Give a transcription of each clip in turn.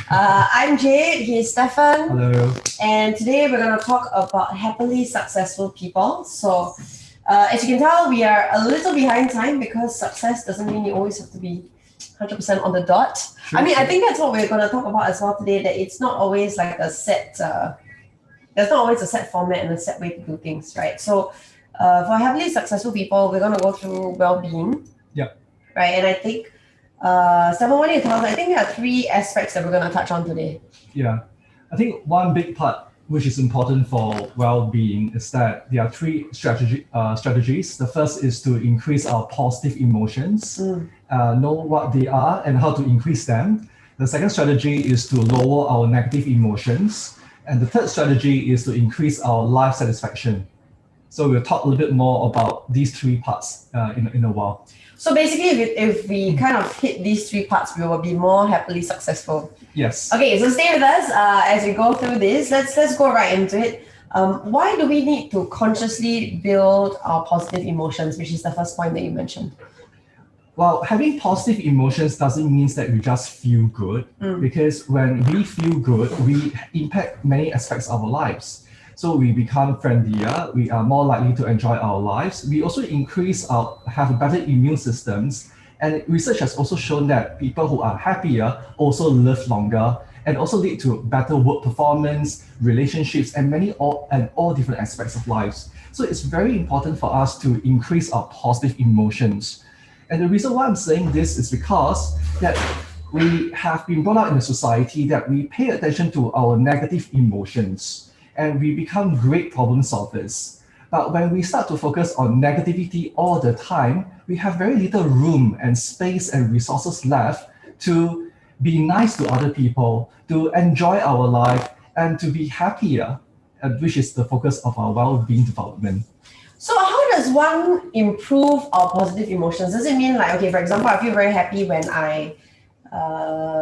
I'm Jade, he's Stefan, Hello. and today we're going to talk about happily successful people. So, as you can tell, we are a little behind time because success doesn't mean you always have to be 100% on the dot. Sure, I think that's what we're going to talk about as well today, that it's not always like a set, there's not always a set format and a set way to do things, right? So, for happily successful people, we're going to go through well-being. Yeah. Right, and I think Stefan, what do you tell us? I think there are three aspects that we're going to touch on today. Yeah. I think one big part which is important for well-being is that there are three strategies. The first is to increase our positive emotions, know what they are and how to increase them. The second strategy is to lower our negative emotions. And the third strategy is to increase our life satisfaction. So we'll talk a little bit more about these three parts in a while. So basically, if we kind of hit these three parts, we will be more happily successful. Yes. Okay, so stay with us as we go through this. Let's go right into it. Why do we need to consciously build our positive emotions, which is the first point that you mentioned? Well, having positive emotions doesn't mean that we just feel good, because when we feel good, we impact many aspects of our lives. So we become friendlier, we are more likely to enjoy our lives. We also have better immune systems. And research has also shown that people who are happier also live longer and also lead to better work performance, relationships, and all different aspects of lives. So it's very important for us to increase our positive emotions. And the reason why I'm saying this is because that we have been brought up in a society that we pay attention to our negative emotions and we become great problem solvers. But when we start to focus on negativity all the time, we have very little room and space and resources left to be nice to other people, to enjoy our life, and to be happier, which is the focus of our well-being development. So how does one improve our positive emotions? Does it mean like, okay, for example, I feel very happy when I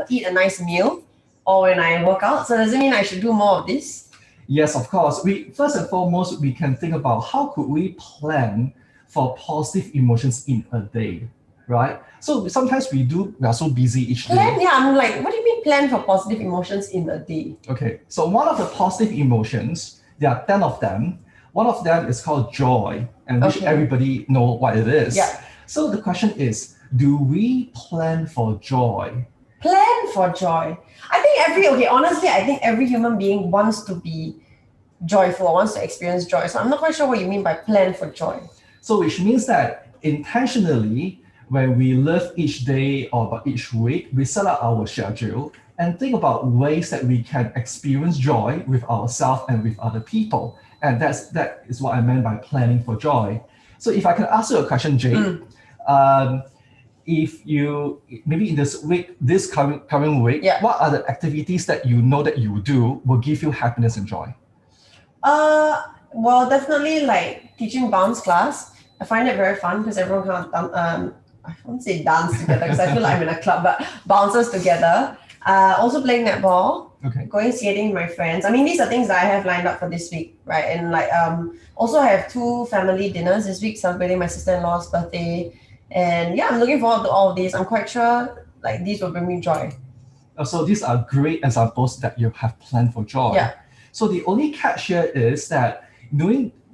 eat a nice meal or when I work out? So does it mean I should do more of this? Yes, of course. We first and foremost we can think about how could we plan for positive emotions in a day, right? So sometimes we are so busy each day. Plan? Yeah, I'm like, what do you mean plan for positive emotions in a day? Okay, so one of the positive emotions, there are 10 of them. One of them is called joy, and which everybody know what it is. Yeah. So the question is, do we plan for joy? Plan for joy. Honestly, I think every human being wants to be joyful, wants to experience joy. So I'm not quite sure what you mean by plan for joy. So which means that intentionally, when we live each day or each week, we set up our schedule and think about ways that we can experience joy with ourselves and with other people. And that is what I meant by planning for joy. So if I can ask you a question, Jade, if you maybe in this coming week, what are the activities that you know that you do will give you happiness and joy? Well, definitely like teaching bounce class. I find it very fun because everyone I won't say dance together because I feel like I'm in a club, but bounces together. Also playing netball. Okay. Going skating with my friends. I mean, these are things that I have lined up for this week, right? And like also I have 2 family dinners this week, celebrating my sister-in-law's birthday. And yeah, I'm looking forward to all of these. I'm quite sure like these will bring me joy. So these are great examples that you have planned for joy. Yeah. So the only catch here is that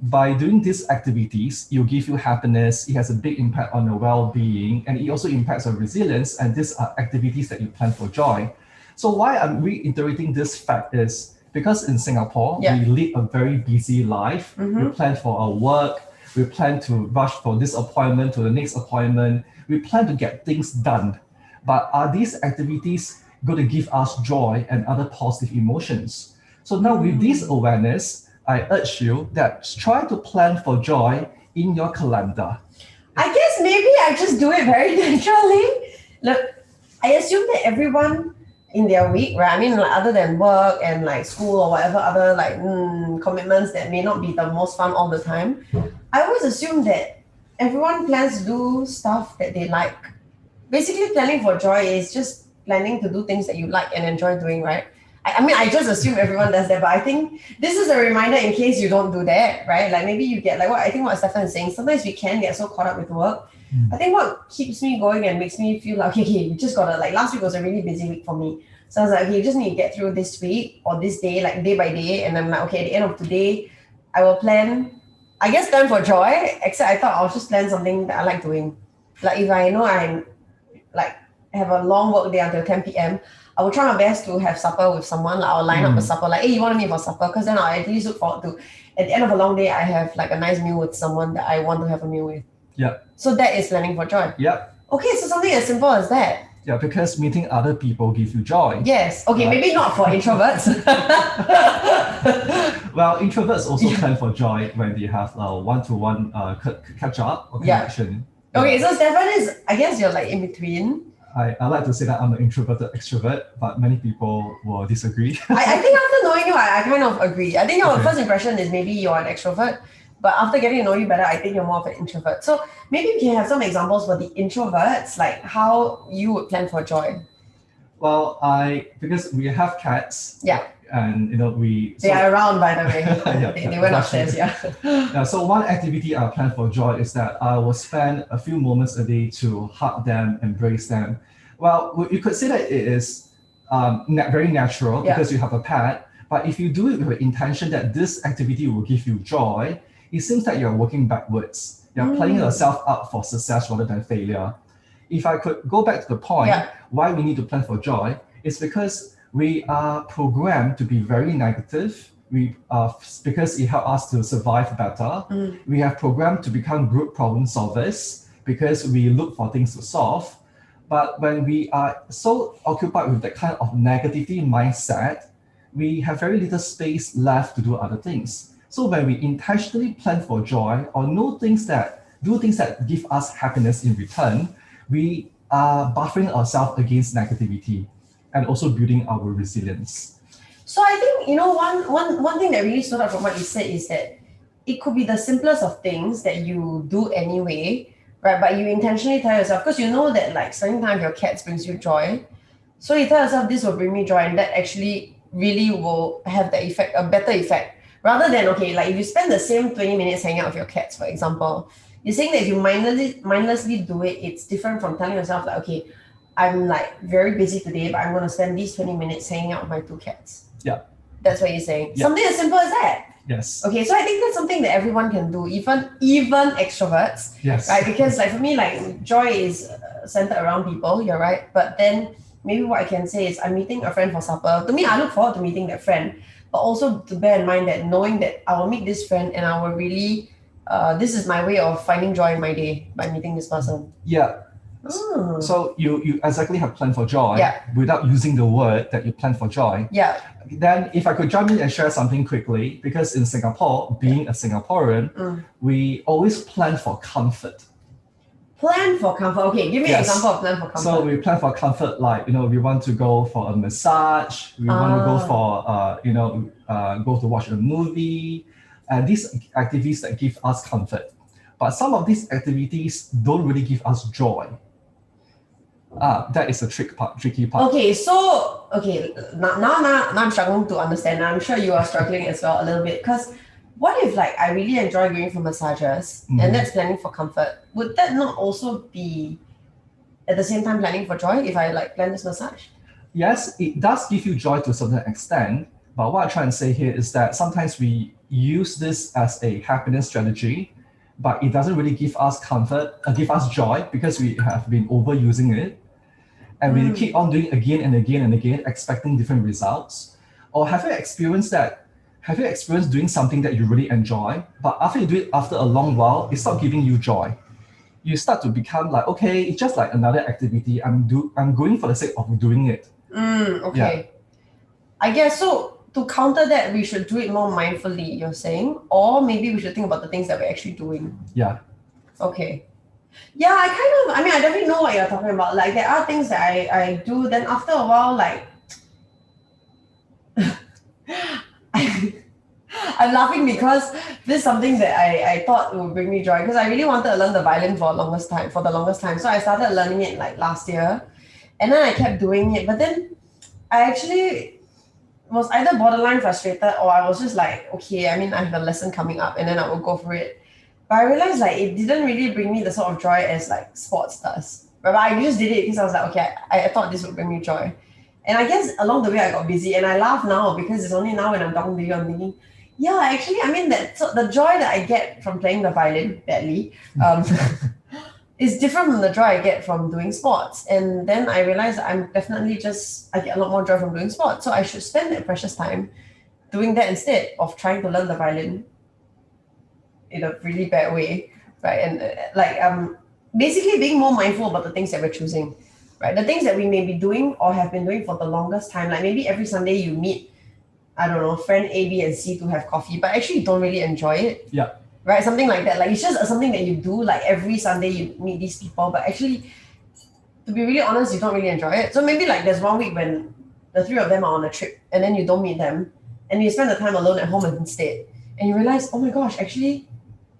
by doing these activities, it will give you happiness. It has a big impact on your well-being, and it also impacts your resilience. And these are activities that you plan for joy. So why I'm reiterating this fact is because in Singapore, we lead a very busy life. We plan for our work. We plan to rush from this appointment to the next appointment. We plan to get things done. But are these activities going to give us joy and other positive emotions? So now with this awareness, I urge you that try to plan for joy in your calendar. I guess maybe I just do it very naturally. Look, I assume that everyone in their week, right? I mean, like, other than work and like school or whatever other like commitments that may not be the most fun all the time, I always assume that everyone plans to do stuff that they like. Basically, planning for joy is just planning to do things that you like and enjoy doing, right? I mean, I just assume everyone does that, but I think this is a reminder in case you don't do that, right? Like maybe you get like what Stefan is saying. Sometimes we can get so caught up with work. I think what keeps me going and makes me feel like, okay, you just gotta, like last week was a really busy week for me. So I was like, okay, you just need to get through this week or this day, like day by day. And I'm like, okay, at the end of today, I will plan for joy, except I thought I'll just plan something that I like doing. Like if I know I'm like have a long work day until 10 p.m., I will try my best to have supper with someone. Like I'll line up a supper, like, hey, you want to meet for supper? Because then I'll at least look forward to, at the end of a long day, I have like a nice meal with someone that I want to have a meal with. Yeah. So that is planning for joy. Yeah. Okay, so something as simple as that. Yeah, because meeting other people give you joy. Yes. Okay, right? maybe not for introverts. Well, introverts also plan for joy when they have one-to-one catch up or connection. Yeah. Okay, so Stefan is, I guess you're like in between. I like to say that I'm an introverted extrovert, but many people will disagree. I think after knowing you, I kind of agree. I think your first impression is maybe you're an extrovert, but after getting to know you better, I think you're more of an introvert. So maybe we can have some examples for the introverts, like how you would plan for joy. Well, because we have cats. Yeah. And they are around, by the way. Yeah, they went upstairs. Yeah. So one activity I plan for joy is that I will spend a few moments a day to hug them, embrace them. Well, you could say that it is very natural because you have a pet. But if you do it with the intention that this activity will give you joy, it seems that you're working backwards. You're playing yourself up for success rather than failure. If I could go back to the point why we need to plan for joy, it's because we are programmed to be very negative. Because it helps us to survive better. We have programmed to become group problem solvers because we look for things to solve. But when we are so occupied with that kind of negativity mindset, we have very little space left to do other things. So when we intentionally plan for joy or do things that give us happiness in return, we are buffering ourselves against negativity and also building our resilience. So I think, one thing that really stood out from what you said is that it could be the simplest of things that you do anyway, right? But you intentionally tell yourself, because you know that like spending time with your cats brings you joy. So you tell yourself this will bring me joy, and that actually really will have the effect, a better effect. Rather than, okay, like if you spend the same 20 minutes hanging out with your cats, for example, you're saying that if you mindlessly do it, it's different from telling yourself like, okay, I'm like very busy today, but I'm going to spend these 20 minutes hanging out with my 2 cats. Yeah. That's what you're saying. Yeah. Something as simple as that. Yes. Okay, so I think that's something that everyone can do, even extroverts. Yes. Right? Because like for me, like joy is centered around people. You're right. But then maybe what I can say is I'm meeting a friend for supper. To me, I look forward to meeting that friend, but also to bear in mind that knowing that I will meet this friend and I will really, this is my way of finding joy in my day by meeting this person. Yeah. So you exactly have planned for joy without using the word that you plan for joy. Yeah. Then if I could jump in and share something quickly, because in Singapore, being a Singaporean, we always plan for comfort. Plan for comfort. Okay, give me an example of plan for comfort. So we plan for comfort, like we want to go for a massage, we want to go for go to watch a movie, and these activities that give us comfort. But some of these activities don't really give us joy. That is a tricky part. Okay, so now I'm struggling to understand. I'm sure you are struggling as well a little bit, because what if like I really enjoy going for massages and that's planning for comfort? Would that not also be at the same time planning for joy if I like plan this massage? Yes, it does give you joy to a certain extent. But what I'm trying to say here is that sometimes we use this as a happiness strategy, but it doesn't really give us comfort, give us joy, because we have been overusing it. And we keep on doing it again and again and again, expecting different results. Or have you experienced that? Have you experienced doing something that you really enjoy, but after you do it after a long while, it stops giving you joy? You start to become like, okay, it's just like another activity. I'm going for the sake of doing it. Okay. Yeah. I guess so. To counter that, we should do it more mindfully, you're saying? Or maybe we should think about the things that we're actually doing. Yeah. Okay. Yeah, I definitely know what you're talking about. Like, there are things that I do, then after a while, like, I'm laughing because this is something that I thought would bring me joy, because I really wanted to learn the violin for the longest time. So I started learning it like last year, and then I kept doing it. But then I actually was either borderline frustrated, or I was just like, okay, I have a lesson coming up and then I will go for it. But I realized like it didn't really bring me the sort of joy as like sports does. But I just did it because I was like, okay, I thought this would bring me joy. And I guess along the way I got busy, and I laugh now because it's only now when I'm talking to you, I'm thinking, yeah, actually, I mean so the joy that I get from playing the violin badly, is different from the joy I get from doing sports. And then I realized I'm definitely I get a lot more joy from doing sports. So I should spend that precious time doing that instead of trying to learn the violin in a really bad way, right? And basically being more mindful about the things that we're choosing, right? The things that we may be doing or have been doing for the longest time. Like maybe every Sunday you meet, I don't know, friend A, B, and C to have coffee, but actually you don't really enjoy it. Yeah. Right? Something like that. Like it's just something that you do, like every Sunday you meet these people, but actually, to be really honest, you don't really enjoy it. So maybe like there's one week when the three of them are on a trip and then you don't meet them and you spend the time alone at home instead. And you realize, oh my gosh, actually,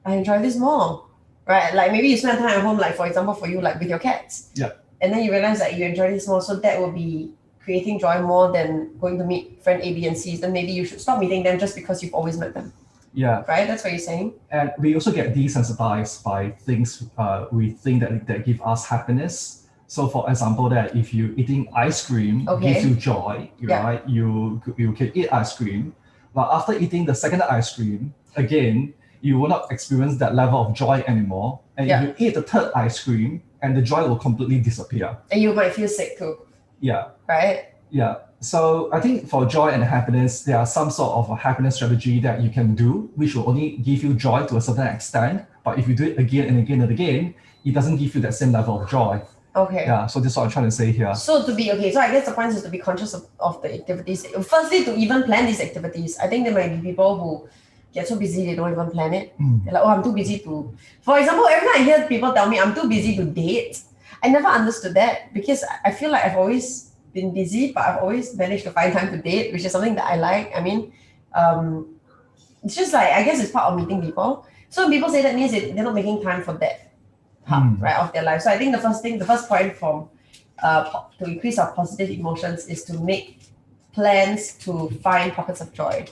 I enjoy this more. Right? Like maybe you spend time at home, like for example, for you, like with your cats. Yeah. And then you realize that you enjoy this more. So that will be creating joy more than going to meet friend A, B, and C. Then maybe you should stop meeting them just because you've always met them. Yeah. Right? That's what you're saying. And we also get desensitized by things we think that give us happiness. So for example, that if you eating ice cream gives you joy, right? You can eat ice cream, but after eating the second ice cream, again, you will not experience that level of joy anymore. And if you eat the third ice cream, and the joy will completely disappear. And you might feel sick too. Yeah. Right? Yeah. So I think for joy and happiness, there are some sort of a happiness strategy that you can do, which will only give you joy to a certain extent. But if you do it again and again and again, it doesn't give you that same level of joy. Okay. Yeah. So that's what I'm trying to say here. So so I guess the point is to be conscious of the activities. Firstly, to even plan these activities. I think there might be people who get so busy they don't even plan it. They're like, oh, I'm too busy to. For example, every time I hear people tell me I'm too busy to date, I never understood that because I feel like I've always been busy, but I've always managed to find time to date, which is something that I like. I mean, it's just like, I guess it's part of meeting people. So when people say that means they're not making time for that part, right, of their life. So I think the first point from to increase our positive emotions is to make plans to find pockets of joy.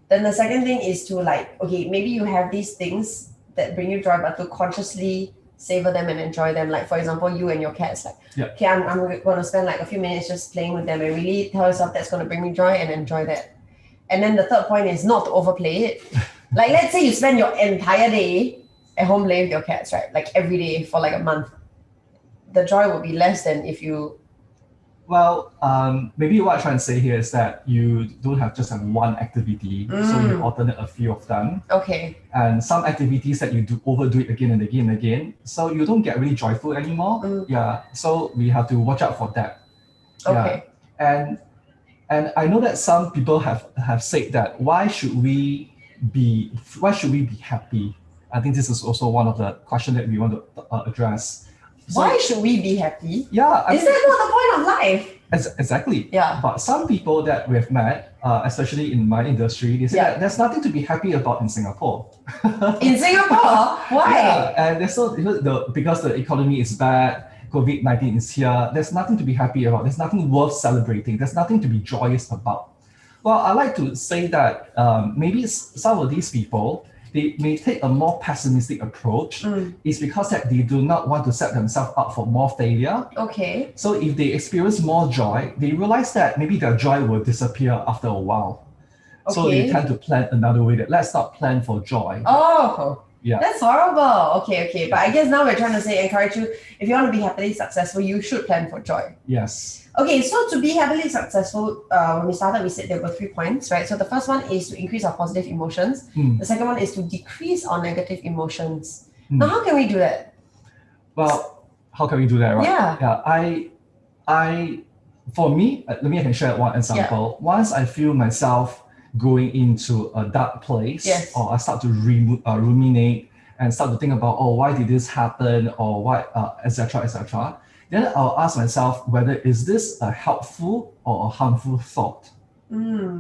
Then the second thing is to like, okay, maybe you have these things that bring you joy, but to consciously savor them and enjoy them. Like for example, you and your cats, like, okay, I'm going to spend like a few minutes just playing with them and really tell yourself that's going to bring me joy and enjoy that. And then the third point is not to overplay it. Like let's say you spend your entire day at home playing with your cats, right? Like every day for like a month. The joy will be less than if you. Well, maybe what I'm trying to say here is that you don't have just one activity, so you alternate a few of them. Okay. And some activities that you overdo it again and again and again, so you don't get really joyful anymore. Yeah, so we have to watch out for that. Okay. Yeah. And I know that some people have said that why should we be happy? I think this is also one of the questions that we want to address. So, why should we be happy? Yeah. Is that not the point of life? Exactly. Yeah. But some people that we've met, especially in my industry, they say that there's nothing to be happy about in Singapore. In Singapore? Why? Yeah, and because the economy is bad, COVID-19 is here, there's nothing to be happy about. There's nothing worth celebrating. There's nothing to be joyous about. Well, I like to say that maybe some of these people, they may take a more pessimistic approach. It's because that they do not want to set themselves up for more failure. Okay. So if they experience more joy, they realize that maybe their joy will disappear after a while. Okay. So they tend to plan another way that let's not plan for joy. Oh, yeah. That's horrible. Okay. But I guess now we're trying to say, encourage you, if you want to be happily successful, you should plan for joy. Yes. Okay, so to be happily successful, when we started, we said there were 3 points, right? So the first one is to increase our positive emotions. The second one is to decrease our negative emotions. Now, how can we do that? Well, how can we do that, right? Yeah. For me, I can share one example. Once I feel myself going into a dark place, or I start to ruminate and start to think about, oh, why did this happen, or why, etc. Then I'll ask myself whether is this a helpful or a harmful thought.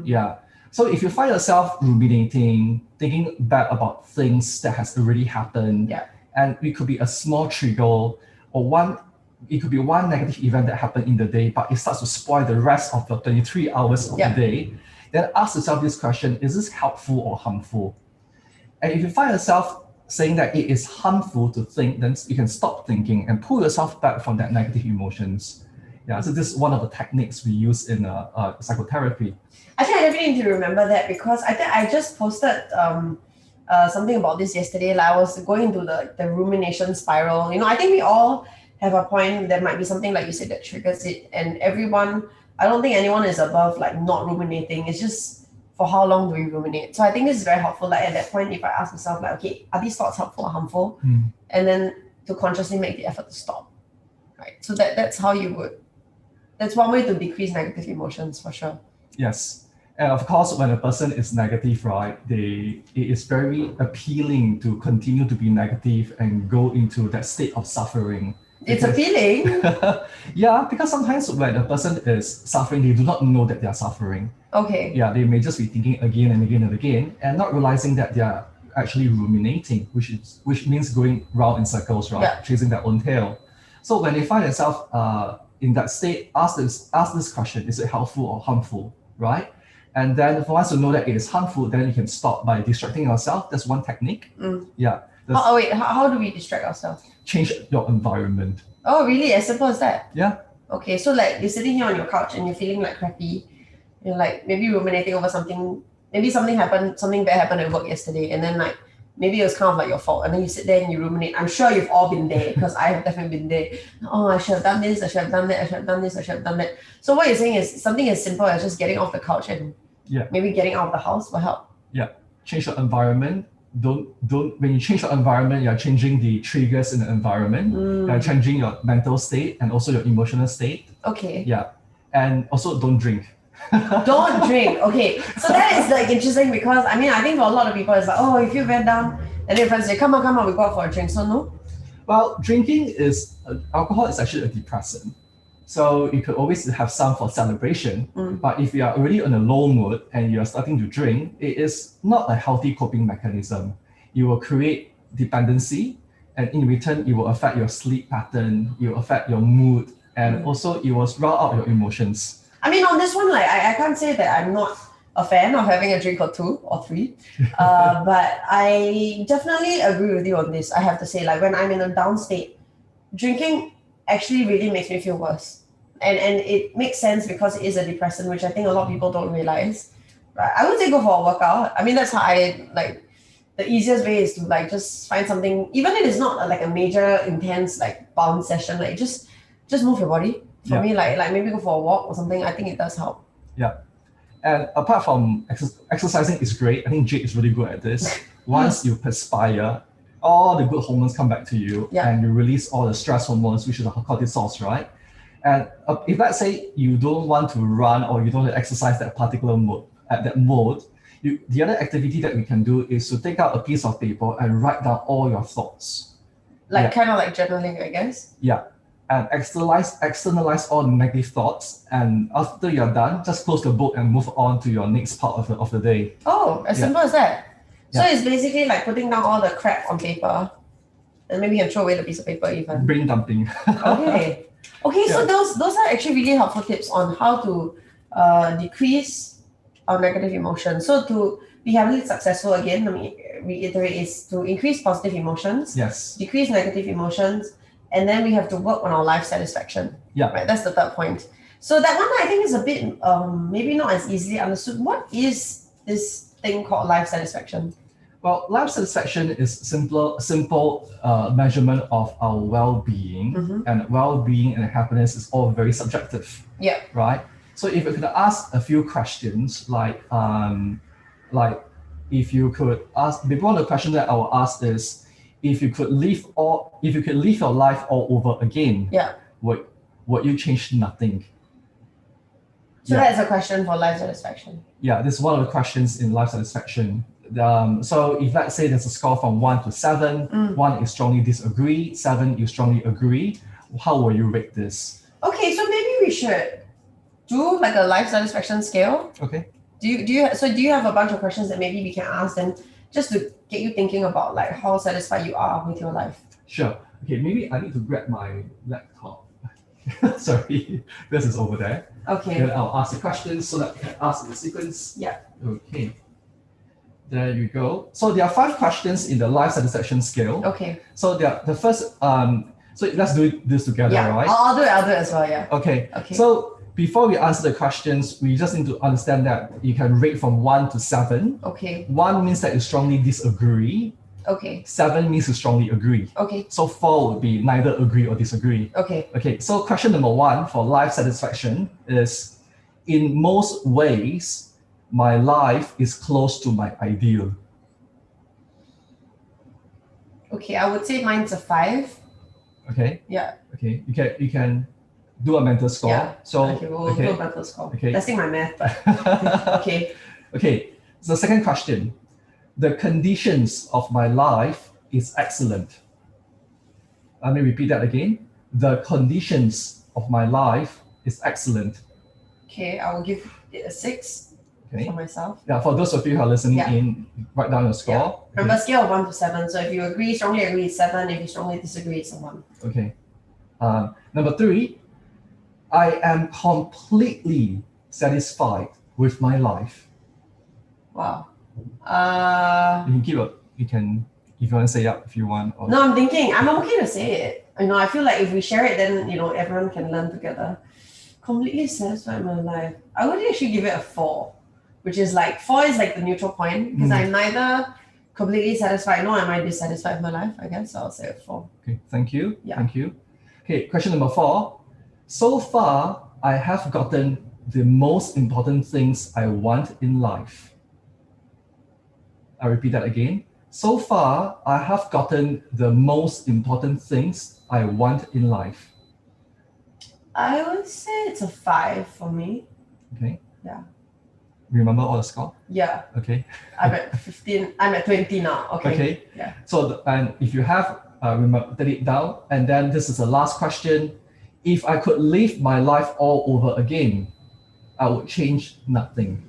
Yeah. So if you find yourself ruminating, thinking back about things that has already happened, and it could be a small trigger, or it could be one negative event that happened in the day, but it starts to spoil the rest of the 23 hours of the day, then ask yourself this question: is this helpful or harmful? And if you find yourself saying that it is harmful to think, then you can stop thinking and pull yourself back from that negative emotions. Yeah, so this is one of the techniques we use in psychotherapy. I think I definitely need to remember that because I think I just posted something about this yesterday. Like I was going into the rumination spiral. I think we all have a point. There might be something like you said that triggers it, and everyone. I don't think anyone is above like not ruminating. It's just for how long do we ruminate. So I think this is very helpful. Like at that point, if I ask myself like, okay, are these thoughts helpful or harmful, and then to consciously make the effort to stop. Right. So that's how you would. That's one way to decrease negative emotions for sure. Yes. And of course, when a person is negative, right, it is very appealing to continue to be negative and go into that state of suffering. It's appealing. Yeah, because sometimes when a person is suffering, they do not know that they are suffering. Okay. Yeah, they may just be thinking again and again and again, and not realizing that they are actually ruminating, which means going round in circles, right? Yeah. Chasing their own tail. So when they find themselves in that state, ask this question: is it helpful or harmful, right? And then once you know that it is harmful, then you can stop by distracting yourself. That's one technique. Yeah. Wait, how do we distract ourselves? Change your environment. Oh, really? As simple as that? Yeah. Okay, so like you're sitting here on your couch and you're feeling like crappy. You're like maybe ruminating over something. Maybe something bad happened at work yesterday, and then like maybe it was kind of like your fault, and then you sit there and you ruminate. I'm sure you've all been there because I have definitely been there. Oh, I should have done this, I should have done that, I should have done this, I should have done that. So what you're saying is something as simple as just getting off the couch and maybe getting out of the house will help. Yeah, change your environment. Don't when you change your environment, you're changing the triggers in the environment. You're changing your mental state and also your emotional state. Okay. Yeah, and also don't drink. Don't drink. Okay, so that is like interesting because I think for a lot of people it's like, oh, you feel very down, and then friends say, come on, we go out for a drink. So no. Well, drinking alcohol is actually a depressant. So you could always have some for celebration, but if you are already on a low mood and you are starting to drink, it is not a healthy coping mechanism. You will create dependency, and in return, it will affect your sleep pattern, it will affect your mood, and also it will drown out your emotions. On this one, like I can't say that I'm not a fan of having a drink or two or three, but I definitely agree with you on this. I have to say, like when I'm in a down state, drinking actually really makes me feel worse. And it makes sense because it is a depressant, which I think a lot of people don't realize. Right? I would say go for a workout. That's how I like the easiest way is to like just find something, even if it's not like a major intense like bound session, like just move your body. For me, like maybe go for a walk or something. I think it does help. Yeah. And apart from exercising is great, I think Jade is really good at this. Once you perspire, all the good hormones come back to you and you release all the stress hormones, which is the cortisols, right? And if let's say you don't want to run or you don't want to exercise that particular mode, the other activity that we can do is to take out a piece of paper and write down all your thoughts. Like kind of like journaling, I guess. Yeah. And externalize all the negative thoughts. And after you're done, just close the book and move on to your next part of the day. Oh, as simple as that. So it's basically like putting down all the crap on paper, and maybe you can throw away the piece of paper even. Brain dumping. Okay. So those are actually really helpful tips on how to decrease our negative emotions. So to be heavily successful, again, let me reiterate, is to increase positive emotions, decrease negative emotions, and then we have to work on our life satisfaction. Yeah. Right. That's the third point. So that one I think is a bit maybe not as easily understood. What is this thing called life satisfaction? Well, life satisfaction is simple measurement of our well-being, and well-being and happiness is all very subjective. Yeah. Right. So if you could ask a few questions, like if you could ask, maybe one of the questions that I will ask is, if you could live your life all over again, would you change nothing? So that's a question for life satisfaction. Yeah, this is one of the questions in life satisfaction. So if let's say there's a score from 1 to 7, 1 is strongly disagree, 7 you strongly agree, how will you rate this? Okay, so maybe we should do like a life satisfaction scale. Okay. Do you have a bunch of questions that maybe we can ask and just to get you thinking about like how satisfied you are with your life? Sure. Okay, maybe I need to grab my laptop. Sorry, this is over there. Okay. Then I'll ask the questions so that we can ask in the sequence. Yeah. Okay. There you go. So there are 5 questions in the life satisfaction scale. Okay. So the first, So let's do this together, Yeah, right? I'll do it as well, yeah. Okay. Okay. So before we answer the questions, we just need to understand that you can rate from 1 to 7. Okay. 1 means that you strongly disagree. Okay. 7 means you strongly agree. Okay. So 4 would be neither agree or disagree. Okay. Okay, so question number 1 for life satisfaction is, in most ways, my life is close to my ideal. Okay, I would say mine's a 5. Okay. Yeah. Okay, you can do a mental score. Yeah. So Okay, we'll do a mental score. Okay. Testing my math, but okay. Okay. So second question. The conditions of my life is excellent. Let me repeat that again. The conditions of my life is excellent. Okay, I will give it a 6 Okay. for myself. Yeah, for those of you who are listening Yeah. in, write down your score. Remember, scale of 1 to 7. So if you strongly agree, it's 7. If you strongly disagree, it's a 1. Okay. Number 3, I am completely satisfied with my life. Wow. You can, if you want to say up if you want. Or, No, I'm thinking, I'm okay to say it. I feel like if we share it, then, everyone can learn together. Completely satisfied with my life. I would actually give it a 4, which is like, 4 is like the neutral point, because I'm neither completely satisfied, nor am I dissatisfied with my life, I guess. So I'll say a 4. Okay, thank you. Yeah. Thank you. Okay, question number 4. So far, I have gotten the most important things I want in life. I repeat that again. So far, I have gotten the most important things I want in life. I would say it's a 5 for me. Okay. Yeah. Remember all the score? Yeah. Okay. I'm at 15. I'm at 20 now. Okay. Okay. Yeah. So, and if you have remember, take it down, and then this is the last question. If I could live my life all over again, I would change nothing.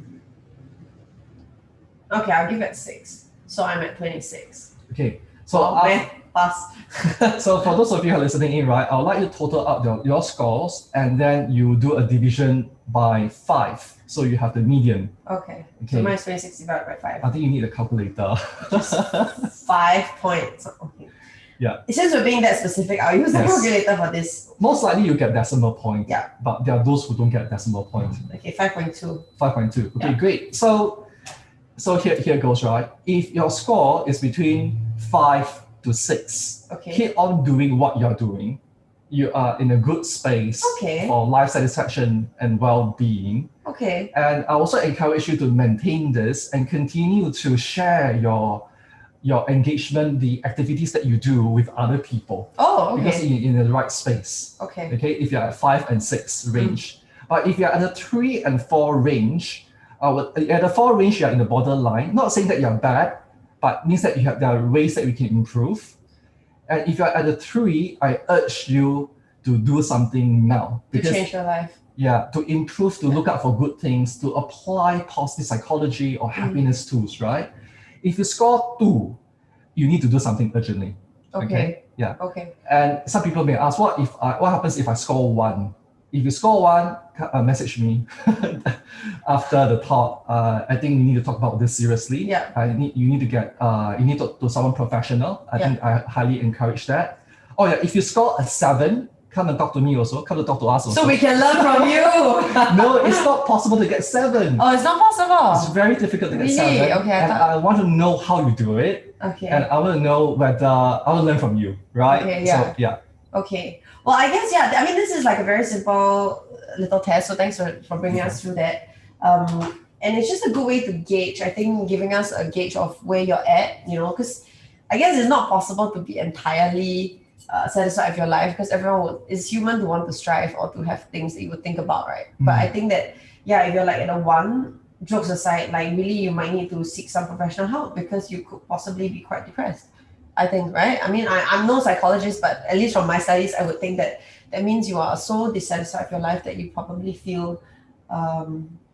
Okay, I'll give it 6. So I'm at 26. Okay. So pass. So for those of you who are listening in, right, I would like you to total up your scores, and then you do a division by 5. So you have the median. Okay. So mine's 26 divided by 5. I think you need a calculator. 5 points. Okay. Yeah. Since we're being that specific, I'll use the calculator for this. Most likely you get decimal point. Yeah. But there are those who don't get decimal point. Okay, 5.2. 5.2. Okay, Yeah. great. So here goes, right? If your score is between 5 to 6, Okay. keep on doing what you're doing. You are in a good space for life satisfaction and well-being. Okay. And I also encourage you to maintain this and continue to share your engagement, the activities that you do with other people. Oh, okay. Because you're in the right space. Okay. Okay, if you're at 5 and 6 range. But if you're at the 3 and 4 range, at the 4 range, you're in the borderline. Not saying that you're bad, but means that there are ways that we can improve. And if you're at the 3, I urge you to do something now. To change your life. Yeah, to improve, to look out for good things, to apply positive psychology or happiness tools, right? If you score 2, you need to do something urgently. Okay. Yeah. Okay. And some people may ask, what happens if I score 1? If you score 1, message me after the talk. I think we need to talk about this seriously. Yeah. You need to talk to someone professional. I think I highly encourage that. Oh yeah, if you score a 7, come and talk to me also. Come to talk to us also. So we can learn from you. No, it's not possible to get 7. Oh, it's not possible. It's very difficult to get Really? 7. Okay. And I want to know how you do it. Okay. And I want to know whether I want to learn from you, right? Okay, yeah. So yeah. Okay. Well, I guess, I mean, this is like a very simple little test. So thanks for bringing us through that. And it's just a good way to gauge, I think, giving us a gauge of where you're at, because I guess it's not possible to be entirely satisfied with your life, because everyone is human to want to strive or to have things that you would think about, right? But I think that, if you're like at a 1, jokes aside, like really you might need to seek some professional help because you could possibly be quite depressed. I think, right? I mean, I'm no psychologist, but at least from my studies, I would think that means you are so dissatisfied with your life that you probably feel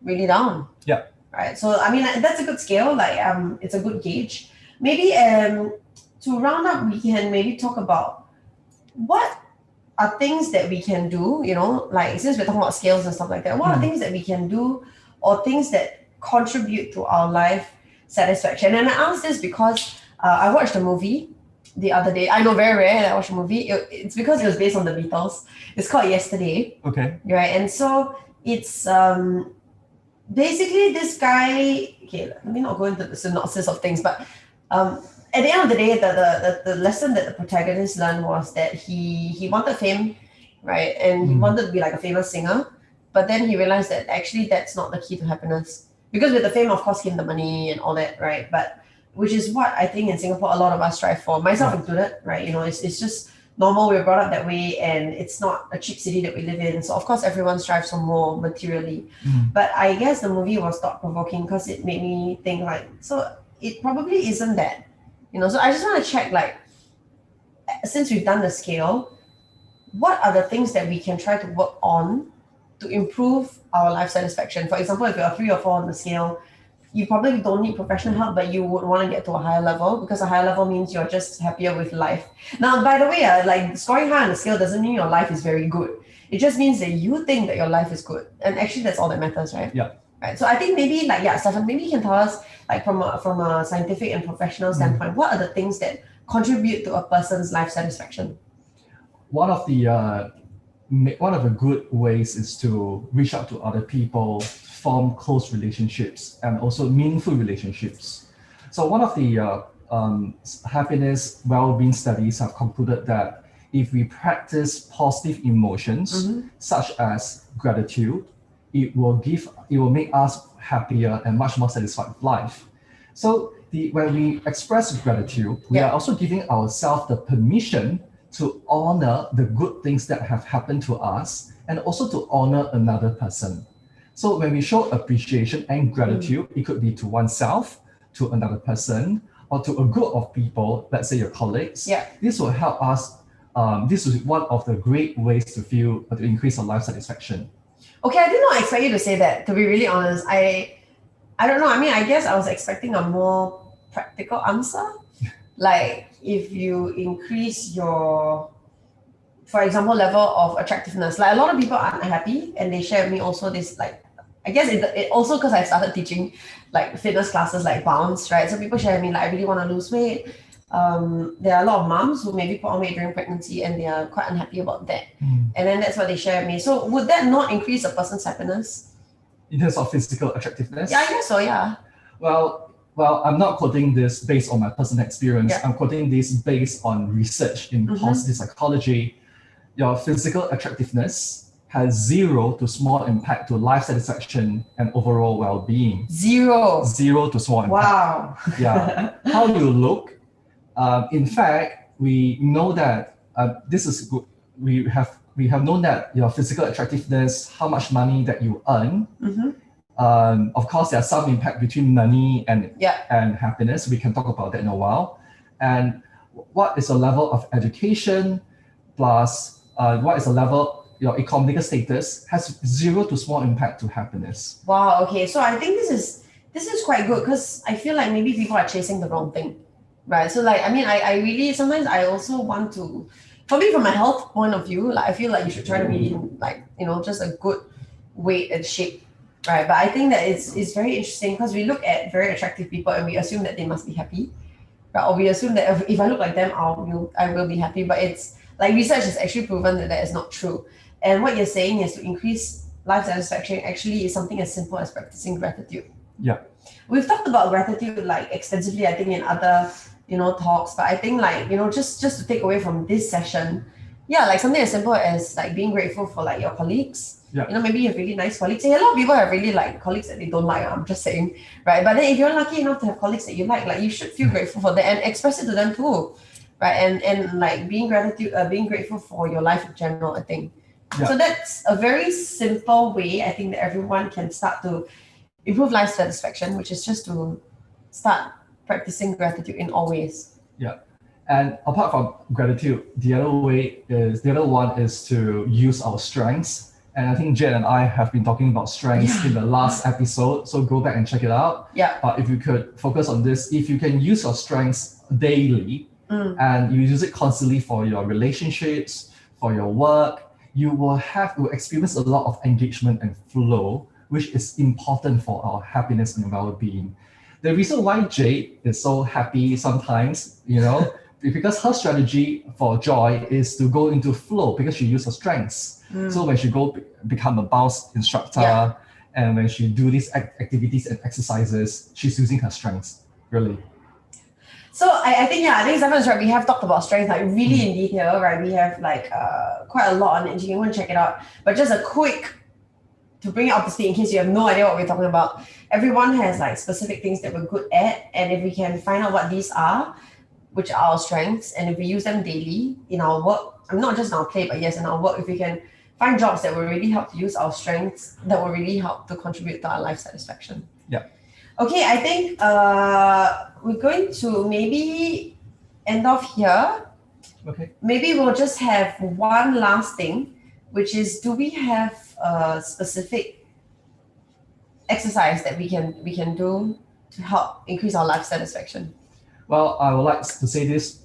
really down. Yeah. Right. So, I mean, that's a good scale. Like, it's a good gauge. Maybe to round up, we can maybe talk about what are things that we can do, like since we're talking about scales and stuff like that, what are things that we can do or things that contribute to our life satisfaction? And I ask this because I watched a movie the other day. I know, very rare that I watch a movie. It's because it was based on the Beatles. It's called Yesterday, Okay. right? And so it's basically this guy. Okay, let me not go into the synopsis of things, but at the end of the day, the lesson that the protagonist learned was that he wanted fame, right? And he wanted to be like a famous singer, but then he realized that actually that's not the key to happiness. Because with the fame, of course, came the money and all that, right? But which is what I think in Singapore a lot of us strive for, myself included, right? You know, it's just normal. We're brought up that way, and it's not a cheap city that we live in. So of course, everyone strives for more materially. But I guess the movie was thought provoking because it made me think like, so it probably isn't that, you know. So I just want to check like, since we've done the scale, what are the things that we can try to work on to improve our life satisfaction? For example, if you're a 3 or 4 on the scale, you probably don't need professional help, but you would want to get to a higher level, because a higher level means you're just happier with life. Now, by the way, like scoring high on the scale doesn't mean your life is very good. It just means that you think that your life is good. And actually that's all that matters, right? Yeah. Right. So I think maybe like, Stefan, maybe you can tell us like from a scientific and professional standpoint, what are the things that contribute to a person's life satisfaction? One of the good ways is to reach out to other people, form close relationships, and also meaningful relationships. So one of the happiness well-being studies have concluded that if we practice positive emotions, such as gratitude, it will make us happier and much more satisfied with life. So when we express gratitude, we are also giving ourselves the permission to honor the good things that have happened to us, and also to honor another person. So when we show appreciation and gratitude, it could be to oneself, to another person, or to a group of people, let's say your colleagues. This will help us. This is one of the great ways to increase our life satisfaction. Okay, I did not expect you to say that, to be really honest. I don't know. I mean, I guess I was expecting a more practical answer. Like if you increase your, for example, level of attractiveness. Like a lot of people are unhappy, and they share with me also this, like, I guess it also because I started teaching like fitness classes like Bounce, right? So people share with me like, I really want to lose weight. There are a lot of moms who maybe put on weight during pregnancy and they are quite unhappy about that. And then that's what they share with me. So would that not increase a person's happiness? In terms of physical attractiveness? Yeah, I guess so, yeah. Well, I'm not quoting this based on my personal experience. I'm quoting this based on research in positive psychology. Your physical attractiveness has zero to small impact to life satisfaction and overall well-being. Zero to small impact. Wow. Yeah. How you look. In fact, we know that this is good. We have known that your physical attractiveness, how much money that you earn. Of course, there's some impact between money and happiness. We can talk about that in a while. And what is the level of education plus what is the level, your economic status, has zero to small impact to happiness. Wow. Okay. So I think this is quite good, because I feel like maybe people are chasing the wrong thing, right? So like, I mean, I really sometimes I also want to, for me, from a health point of view, like I feel like you should try to be in, like, you know, just a good weight and shape. Right, but I think that it's very interesting, because we look at very attractive people and we assume that they must be happy, right? Or we assume that if I look like them, I will be happy. But it's like research has actually proven that is not true. And what you're saying is to increase life satisfaction actually is something as simple as practicing gratitude. Yeah, we've talked about gratitude like extensively, I think, in other talks. But I think like just to take away from this session, like something as simple as like being grateful for like your colleagues. Maybe you have really nice colleagues. A lot of people have really like colleagues that they don't like. I'm just saying, right? But then if you're lucky enough to have colleagues that you like you should feel grateful for that and express it to them too, right? And like being grateful for your life in general, I think. So that's a very simple way, I think, that everyone can start to improve life satisfaction, which is just to start practicing gratitude in all ways. Yeah. And apart from gratitude, the other one is to use our strengths. And I think Jade and I have been talking about strengths in the last episode, so go back and check it out. But if you could focus on this, if you can use your strengths daily and you use it constantly for your relationships, for your work, you will experience a lot of engagement and flow, which is important for our happiness and well-being. The reason why Jade is so happy sometimes, because her strategy for joy is to go into flow because she uses her strengths. So when she become a bounce instructor, and when she do these activities and exercises, she's using her strengths, really. So I think Stefan is right. We have talked about strengths like really in detail, right? We have like quite a lot on it. You can go and check it out. But just a quick to bring it up to speed in case you have no idea what we're talking about. Everyone has like specific things that we're good at, and if we can find out what these are, which are our strengths, and if we use them daily in our work, not just in our play, but yes, in our work, if we can find jobs that will really help to use our strengths, that will really help to contribute to our life satisfaction. Yeah. Okay, I think we're going to maybe end off here. Okay. Maybe we'll just have one last thing, which is, do we have a specific exercise that we can do to help increase our life satisfaction? Well, I would like to say this.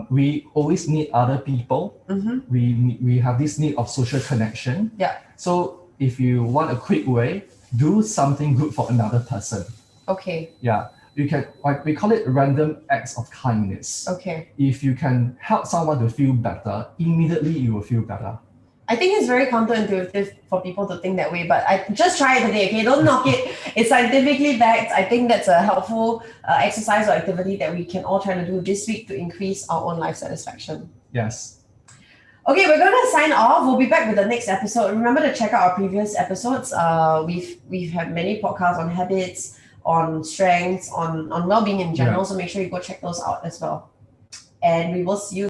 We always need other people. We have this need of social connection. Yeah. So if you want a quick way, do something good for another person. Okay. Yeah. You can, like, we call it random acts of kindness. Okay. If you can help someone to feel better, immediately you will feel better. I think it's very counterintuitive for people to think that way, but I just try it today, okay? Don't knock it. It's scientifically backed. I think that's a helpful exercise or activity that we can all try to do this week to increase our own life satisfaction. Yes. Okay, we're going to sign off. We'll be back with the next episode. Remember to check out our previous episodes. We've had many podcasts on habits, on strengths, on well-being in general, so make sure you go check those out as well. And we will see you